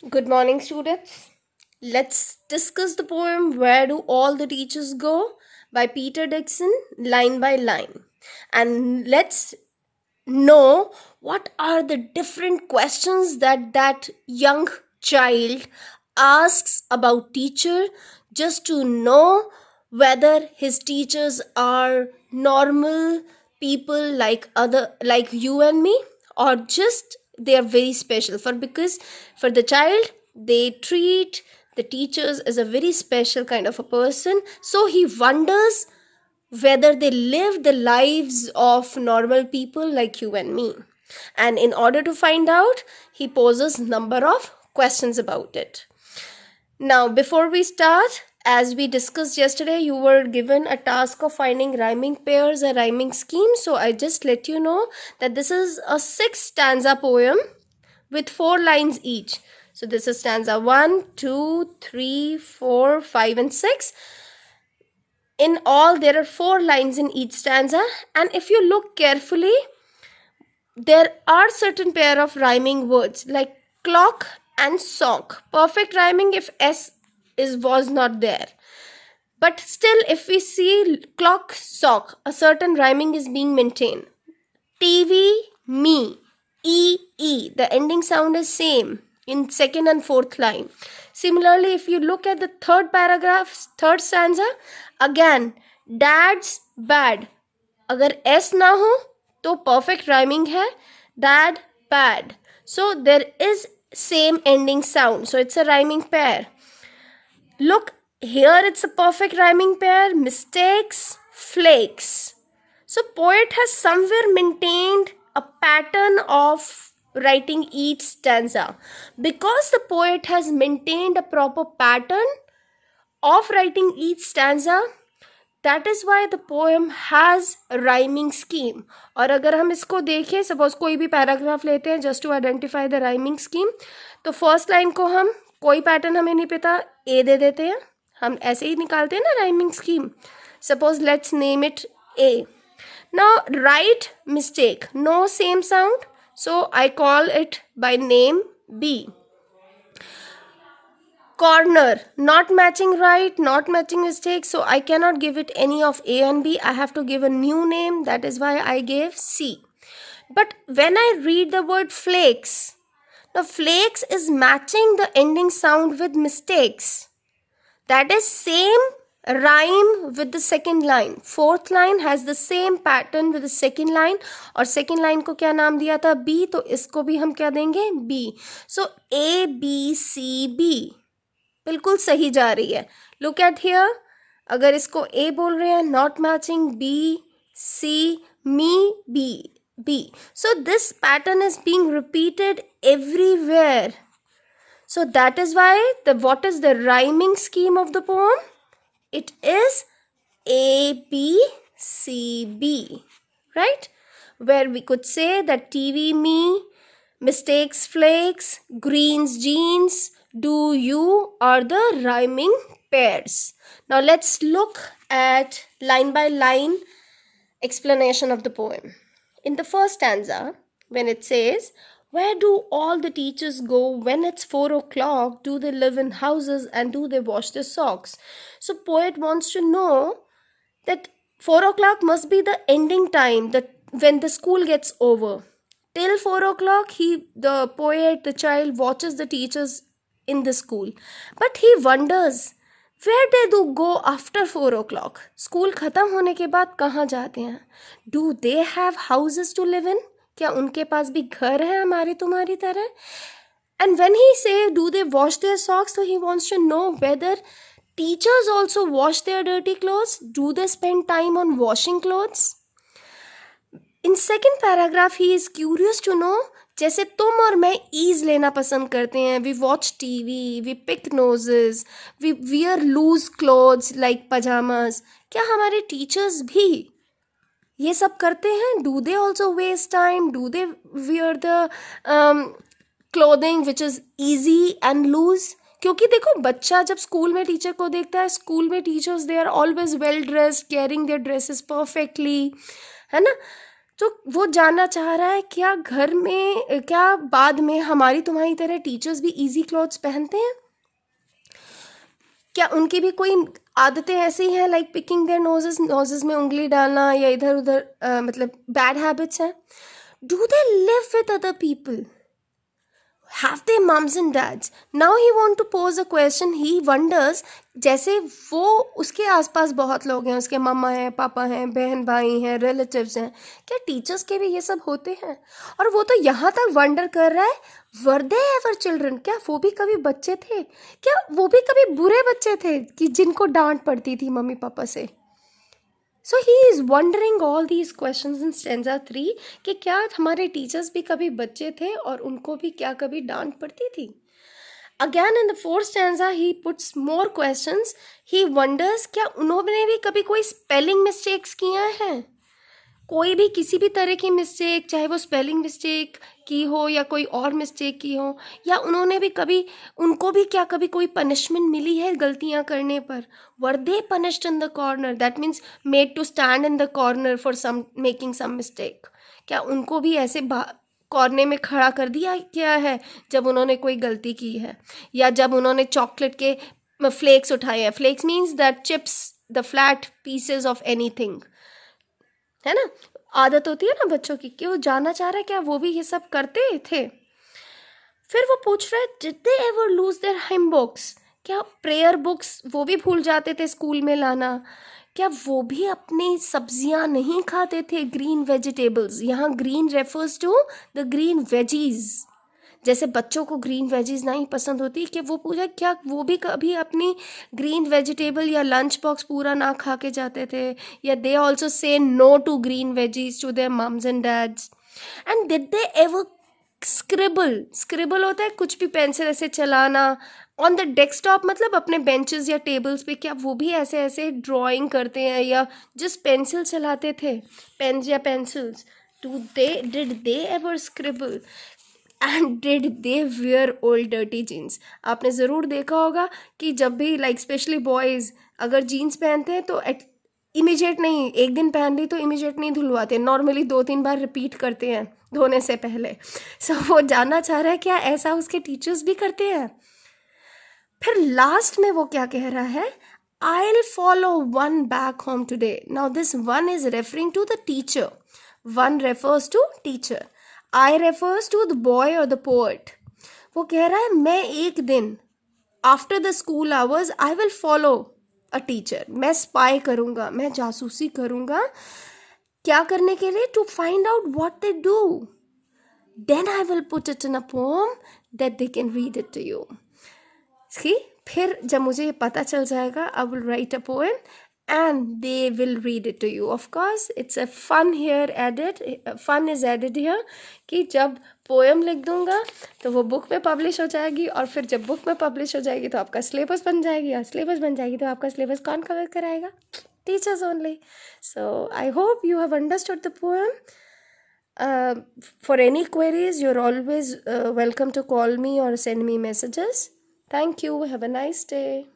Good morning, students. Let's discuss the poem Where Do All the Teachers Go by Peter Dixon, line by line. And let's know what are the different questions that young child asks about teacher, just to know whether his teachers are normal people like you and me, or just they are very special. Because for the child, they treat the teachers as a very special kind of a person, so he wonders whether they live the lives of normal people like you and me. And in order to find out, he poses number of questions about it. Now, before we start, as we discussed yesterday, you were given a task of finding rhyming pairs, a rhyming scheme. So I just let you know that this is a 6 stanza poem with 4 lines each. So this is stanza 1, 2, 3, 4, 5, and 6. In all, there are 4 lines in each stanza, and if you look carefully, there are certain pair of rhyming words like clock and sock. Perfect rhyming if s is was not there. But still, if we see clock, sock, a certain rhyming is being maintained. TV, me, e, the ending sound is same in second and fourth line. Similarly, if you look at the third paragraph, third stanza, again, dad's bad. अगर s ना हो तो perfect rhyming है dad, bad. So there is same ending sound. So it's a rhyming pair. Look, here it's a perfect rhyming pair. Mistakes, flakes. So poet has somewhere maintained a pattern of writing each stanza. Because the poet has maintained a proper pattern of writing each stanza, that is why the poem has a rhyming scheme. और अगर हम इसको देखें, suppose कोई भी paragraph लेते हैं just to identify the rhyming scheme, तो फर्स्ट लाइन को हम कोई पैटर्न हमें नहीं पता, ए दे देते हैं, हम ऐसे ही निकालते हैं ना rhyming scheme. Suppose let's name it A. Now write mistake, no same sound, so I call it by name B. Corner, not matching right, not matching mistake, so I cannot give it any of A and B. I have to give a new name, that is why I gave C. But when I read the word flakes, now flakes is matching the ending sound with mistakes. That is same rhyme with the second line. Fourth line has the same pattern with the second line. और second line को क्या नाम दिया था? B. तो इसको भी हम क्या देंगे? B. So A, B, C, B. बिल्कुल सही जा रही है. Look at here. अगर इसको A बोल रहे हैं, not matching, B, C, me, B, B. So this pattern is being repeated everywhere. So that is why what is the rhyming scheme of the poem? It is A, B, C, B, right? Where we could say that TV, me, mistakes, flakes, greens, jeans, do, you are the rhyming pairs. Now let's look at line by line explanation of the poem. In the first stanza, when it says, where do all the teachers go when it's 4 o'clock? Do they live in houses and do they wash their socks? So poet wants to know that 4 o'clock must be the ending time, that when the school gets over. Till 4 o'clock, the poet, the child, watches the teachers in the school. But he wonders, where they do go after 4 o'clock? School खत्म होने के बाद कहाँ जाते हैं? Do they have houses to live in? क्या उनके पास भी घर है हमारी तुम्हारी तरह? And when he say do they wash their socks, so he wants to know whether teachers also wash their dirty clothes. Do they spend time on washing clothes? In second paragraph he is curious to know, जैसे तुम और मैं ease लेना पसंद करते हैं, we watch TV, we pick noses, we wear loose clothes like pajamas, क्या हमारे टीचर्स भी ये सब करते हैं? Do they also waste time? Do they wear the clothing which is easy and loose? क्योंकि देखो, बच्चा जब स्कूल में टीचर को देखता है, स्कूल में teachers they are always well dressed, carrying their dresses perfectly, है ना? तो वो जानना चाह रहा है क्या घर में, क्या बाद में हमारी तुम्हारी तरह टीचर्स भी इजी क्लॉथ्स पहनते हैं? क्या उनकी भी कोई आदतें ऐसी हैं, like picking their noses, noses में उंगली डालना या इधर उधर, मतलब बैड हैबिट्स हैं? Do they live with other people? Have they mums and dads? Now he want to pose a question. He wonders, जैसे वो उसके आसपास बहुत लोग हैं, उसके मम्मा हैं, पापा हैं, बहन भाई हैं, रिलेटिव्स हैं, क्या टीचर्स के भी ये सब होते हैं? और वो तो यहाँ तक वंडर कर रहा है, वर दे एवर चिल्ड्रन? क्या वो भी कभी बच्चे थे? क्या वो भी कभी बुरे बच्चे थे कि जिनको डांट पड़ती थी मम्मी पापा से? So he is wondering all these questions in stanza 3 कि क्या हमारे टीचर्स भी कभी बच्चे थे और उनको भी क्या कभी डांट पड़ती थी? Again in the fourth stanza he puts more questions. He wonders क्या उन्होंने भी कभी कोई स्पेलिंग मिस्टेक्स किया है? कोई भी किसी भी तरह की मिस्टेक, चाहे वो स्पेलिंग मिस्टेक की हो या कोई और मिस्टेक की हो, या उन्होंने भी कभी, उनको भी क्या कभी कोई पनिशमेंट मिली है गलतियां करने पर? Were they punished in the corner? That means made to stand in the corner for some making some mistake. क्या उनको भी ऐसे कॉर्नर में खड़ा कर दिया क्या है जब उन्होंने कोई गलती की है, या जब उन्होंने चॉकलेट के फ्लेक्स उठाए हैं? Flakes means that chips, the flat pieces of anything, है ना? आदत होती है ना बच्चों की, कि वो जानना चाह रहा है क्या वो भी ये सब करते थे? फिर वो पूछ रहा है, did they ever lose their him books? क्या प्रेयर बुक्स वो भी भूल जाते थे स्कूल में लाना? क्या वो भी अपनी सब्जियां नहीं खाते थे, ग्रीन वेजिटेबल्स? यहाँ green refers to the green veggies. जैसे बच्चों को ग्रीन वेजीज नहीं पसंद होती, कि वो पूछा क्या वो भी कभी अपनी ग्रीन वेजिटेबल या लंच बॉक्स पूरा ना खा के जाते थे? या they also say no to green veggies to their mums and dads? And did they ever scribble? Scribble होता है कुछ भी पेंसिल ऐसे चलाना ऑन द डेस्कटॉप, मतलब अपने बेंचेस या टेबल्स पे. क्या वो भी ऐसे ऐसे ड्राइंग करते हैं या जस्ट पेंसिल चलाते थे, पेन्स या pencils? Did they ever scribble? And did they wear old dirty jeans? आपने ज़रूर देखा होगा कि जब भी लाइक स्पेशली बॉयज़ अगर जीन्स पहनते हैं तो इमीजिएट नहीं, एक दिन पहन ली तो इमीजिएट नहीं धुलवाते, नॉर्मली 2-3 बार रिपीट करते हैं धोने से पहले. सो वो जानना चाह रहा है क्या ऐसा उसके टीचर्स भी करते हैं? फिर लास्ट में वो क्या कह रहा है, I'll follow one back home today. Now this one is referring to the teacher. One refers to teacher. I refers to the boy or the poet. वो कह रहा है मैं एक दिन after the school hours I will follow a teacher. मैं spy करूँगा, मैं जासूसी करूँगा. क्या करने के लिए? To find out what they do. Then I will put it in a poem that they can read it to you. फिर जब मुझे ये पता चल जाएगा, I will write a poem and they will read it to you. Of course it's a fun here added, fun is added here कि जब poem लिख दूंगा तो वो बुक में पब्लिश हो जाएगी, और फिर जब बुक में पब्लिश हो जाएगी तो आपका सिलेबस बन जाएगी, और सिलेबस बन जाएगी तो आपका सिलेबस कौन कवर कराएगा? Teachers only. So I hope you have understood the poem. For any queries you're always welcome to call me or send me messages. Thank you. Have a nice day.